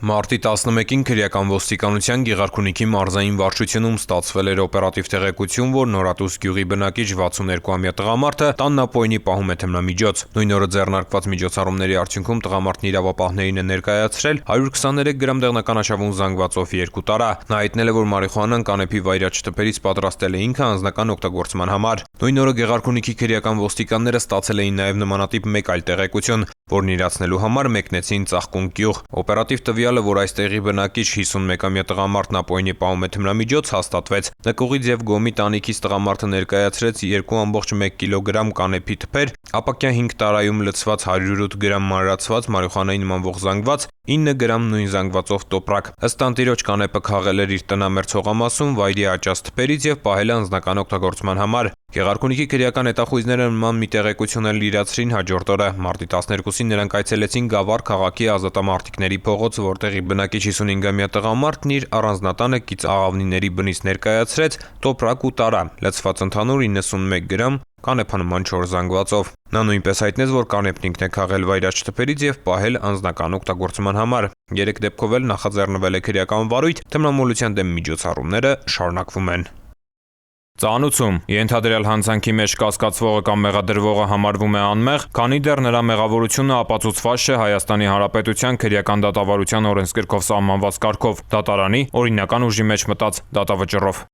Մարտի 11-ին քրեական ոստիկանության Գեղարքունիքի մարզային վարչությունում ստացվել էր օպերատիվ տեղեկություն, որ Նորատուս գյուղի բնակիչ 62-ամյա տղամարդը տաննապոյնի պահում է թմրամիջոց։ Նույն օրը ձեռնարկված միջոցառումների արդյունքում տղամարդն իրավապահներին է ներկայացրել 123 գրամ դեղնականաշավուն զանգվածով 2 տարա։ Նա հայտնել է, որ մարիխուանան կանեփի վայրաճ թփերից պատրաստել է ինքը անձնական օգտագործման համար։ Նույն օրը Գեղարքունիքի քրեական ոստիկանները ստացել էին նաև նմանատիպ մեկ այլ տեղեկություն, որն իրացնելու համար մեկնեցին Ծաղկունք գյուղ։ Օպերատիվ տվյալը, որ այս տեղի բնակիչ 51-ամյա տղամարդն ապօրինի պահում է թմրամիջոց, հաստատվեց։ Նկուղից եւ Գոմի տանիքից տղամարդը ներկայացրեց 2.1 կիլոգրամ կանեփի թփեր, ապակյա 5 տարայում լցված 108 գրամ մանրացված մարիխուանայի նմանվող զանգված, 9 գրամ նույն զանգվածով տոպրակ։ Ըստ տանտիրոջ կանեփը քաղել էր իր տնամերձ հողամասում վայրի աճած թփերից եւ պահել անձնական օգտագործման համար։ Գեղարքունիքի քրեական հետախույզները նման մի տեղեկություն էլ իրացրին հաջորդ օրը։ Մարտի 12-ին նրանք այցելեցին Գավառ քաղաքի Ազատամարտիկների փողոց, որտեղի բնակիչ 55-ամյա տղամարդն իր առանձնատանը կից աղավնիների բնից ներկայացրեց տոպրակ ու տարա, լցված ընդհանուր 91 գրամ կանեփանման 4 զանգվածով։ Նա նույնպես հայտնեց, որ կանեփն ինքն է քաղել վայրաճ թփերից եւ պահել անձնական օգտագործման համար։ 3 դեպքով էլ նախաձեռնվել է քրեական վարույթ, թմրամոլության դեմ միջոցառումները շարունակվում են։ Ծանուցում ենթադրյալ հանցանքի մեջ կասկածվողը կամ մեղադրվողը համարվում է անմեղ, քանի դեռ նրա մեղավորությունը ապացուցված չէ Հայաստանի Հանրապետության քրեական դատավարության օրենսգրքով սահմանված կարգով, դատարանի օրինական ուժի մեջ մտած դատավճռով։